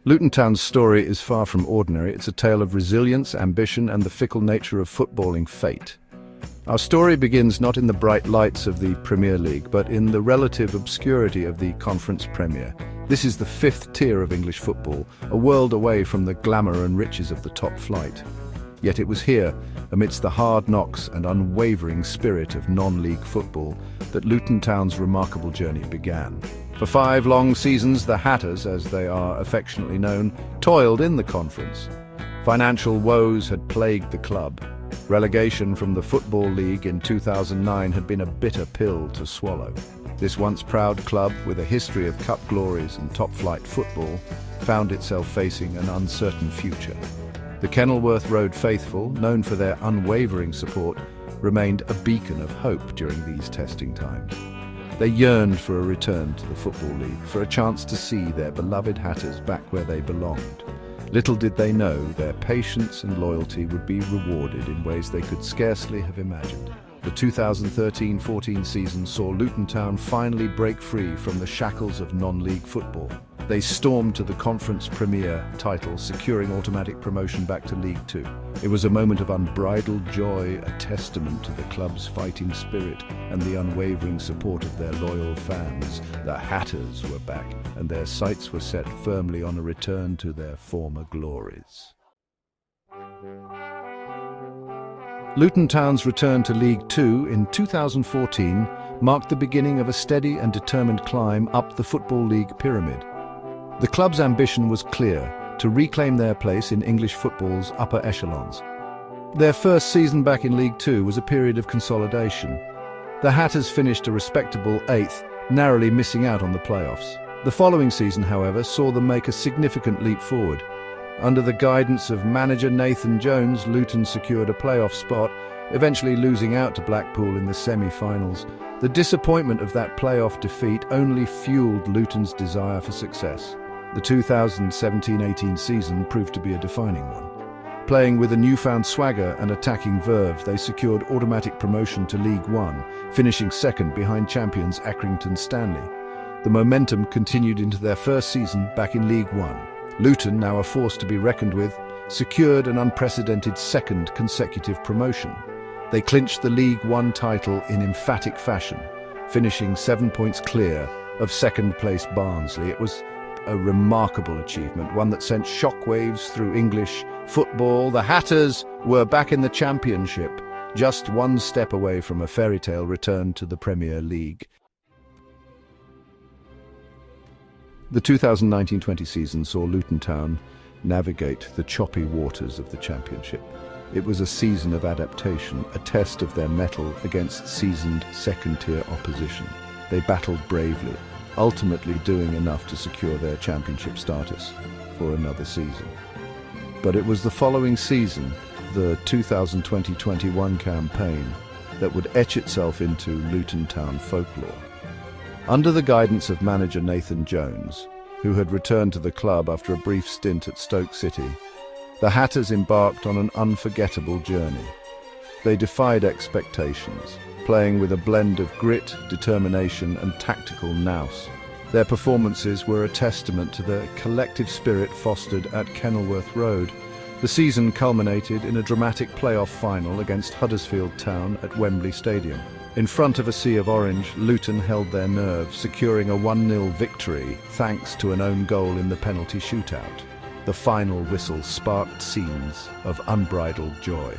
Luton Town's story is far from ordinary. It's a tale of resilience, ambition, and the fickle nature of footballing fate. Our story begins not in the bright lights of the Premier League, but in the relative obscurity of the Conference Premier. This is the fifth tier of English football, a world away from the glamour and riches of the top flight. Yet it was here, amidst the hard knocks and unwavering spirit of non-league football, that Luton Town's remarkable journey began. For 5 long seasons, the Hatters, as they are affectionately known, toiled in the conference. Financial woes had plagued the club. Relegation from the Football League in 2009 had been a bitter pill to swallow. This once proud club, with a history of cup glories and top-flight football, found itself facing an uncertain future. The Kenilworth Road faithful, known for their unwavering support, remained a beacon of hope during these testing times. They yearned for a return to the Football League, for a chance to see their beloved Hatters back where they belonged. Little did they know their patience and loyalty would be rewarded in ways they could scarcely have imagined. The 2013-14 season saw Luton Town finally break free from the shackles of non-league football. They stormed to the Conference Premier title, securing automatic promotion back to League Two. It was a moment of unbridled joy, a testament to the club's fighting spirit and the unwavering support of their loyal fans. The Hatters were back, and their sights were set firmly on a return to their former glories. Luton Town's return to League Two in 2014 marked the beginning of a steady and determined climb up the Football League pyramid. The club's ambition was clear: to reclaim their place in English football's upper echelons. Their first season back in League Two was a period of consolidation. The Hatters finished a respectable 8th, narrowly missing out on the playoffs. The following season, however, saw them make a significant leap forward. Under the guidance of manager Nathan Jones, Luton secured a playoff spot, eventually losing out to Blackpool in the semi-finals. The disappointment of that playoff defeat only fueled Luton's desire for success. The 2017-18 season proved to be a defining one. Playing with a newfound swagger and attacking verve, they secured automatic promotion to League One, finishing second behind champions Accrington Stanley. The momentum continued into their first season back in League One. Luton, now a force to be reckoned with, secured an unprecedented second consecutive promotion. They clinched the League One title in emphatic fashion, finishing 7 points clear of second-place Barnsley. It was a remarkable achievement, one that sent shockwaves through English football. The Hatters were back in the Championship, just one step away from a fairy-tale return to the Premier League. The 2019-20 season saw Luton Town navigate the choppy waters of the Championship. It was a season of adaptation, a test of their mettle against seasoned second-tier opposition. They battled bravely, ultimately doing enough to secure their Championship status for another season. But it was the following season, the 2020-21 campaign, that would etch itself into Luton Town folklore. Under the guidance of manager Nathan Jones, who had returned to the club after a brief stint at Stoke City, the Hatters embarked on an unforgettable journey. They defied expectations, playing with a blend of grit, determination, and tactical nous. Their performances were a testament to the collective spirit fostered at Kenilworth Road. The season culminated in a dramatic playoff final against Huddersfield Town at Wembley Stadium. In front of a sea of orange, Luton held their nerve, securing a 1-0 victory thanks to an own goal in the penalty shootout. The final whistle sparked scenes of unbridled joy.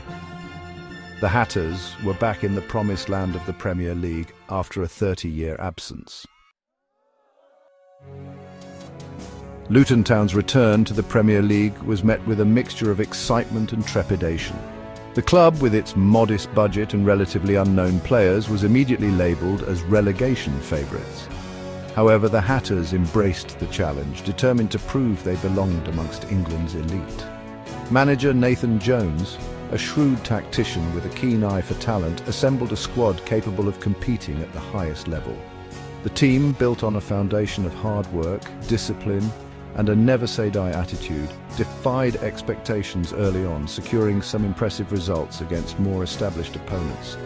The Hatters were back in the promised land of the Premier League after a 30-year absence. Luton Town's return to the Premier League was met with a mixture of excitement and trepidation. The club, with its modest budget and relatively unknown players, was immediately labelled as relegation favourites. However, the Hatters embraced the challenge, determined to prove they belonged amongst England's elite. Manager Nathan Jones, a shrewd tactician with a keen eye for talent, assembled a squad capable of competing at the highest level. The team, built on a foundation of hard work, discipline, and a never-say-die attitude, defied expectations early on, securing some impressive results against more established opponents.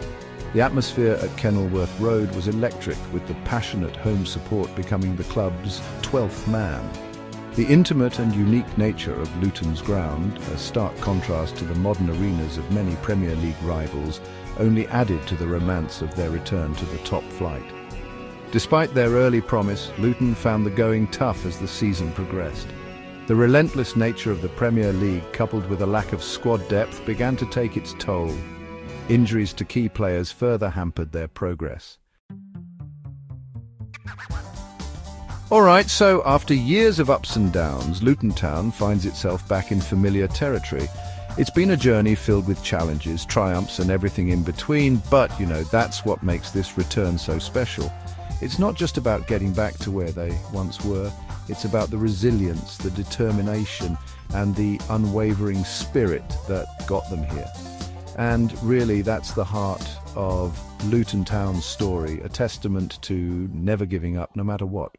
The atmosphere at Kenilworth Road was electric, with the passionate home support becoming the club's 12th man. The intimate and unique nature of Luton's ground, a stark contrast to the modern arenas of many Premier League rivals, only added to the romance of their return to the top flight. Despite their early promise, Luton found the going tough as the season progressed. The relentless nature of the Premier League, coupled with a lack of squad depth, began to take its toll. Injuries to key players further hampered their progress. Alright, so after years of ups and downs, Luton Town finds itself back in familiar territory. It's been a journey filled with challenges, triumphs and everything in between, but, that's what makes this return so special. It's not just about getting back to where they once were, it's about the resilience, the determination and the unwavering spirit that got them here. And really, that's the heart of Luton Town's story, a testament to never giving up no matter what.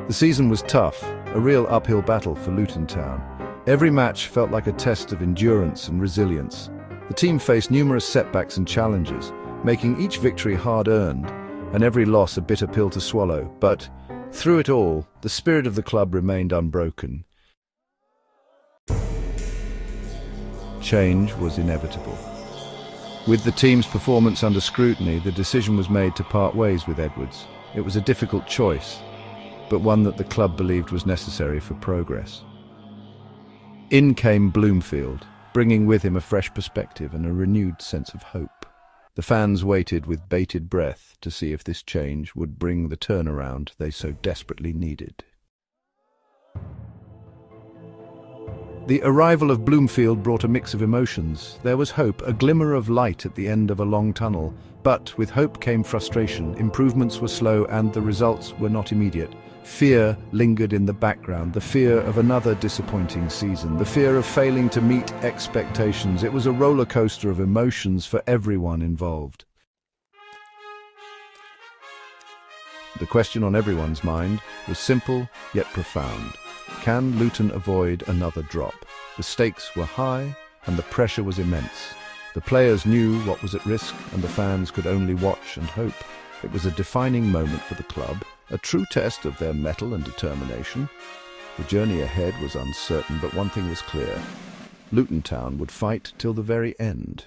The season was tough, a real uphill battle for Luton Town. Every match felt like a test of endurance and resilience. The team faced numerous setbacks and challenges, making each victory hard-earned and every loss a bitter pill to swallow. But through it all, the spirit of the club remained unbroken. Change was inevitable. With the team's performance under scrutiny, the decision was made to part ways with Edwards. It was a difficult choice, but one that the club believed was necessary for progress. In came Bloomfield, bringing with him a fresh perspective and a renewed sense of hope. The fans waited with bated breath to see if this change would bring the turnaround they so desperately needed. The arrival of Bloomfield brought a mix of emotions. There was hope, a glimmer of light at the end of a long tunnel. But with hope came frustration. Improvements were slow and the results were not immediate. Fear lingered in the background, the fear of another disappointing season, the fear of failing to meet expectations. It was a roller coaster of emotions for everyone involved. The question on everyone's mind was simple yet profound. Can Luton avoid another drop? The stakes were high and the pressure was immense. The players knew what was at risk and the fans could only watch and hope. It was a defining moment for the club, a true test of their mettle and determination. The journey ahead was uncertain, but one thing was clear. Luton Town would fight till the very end.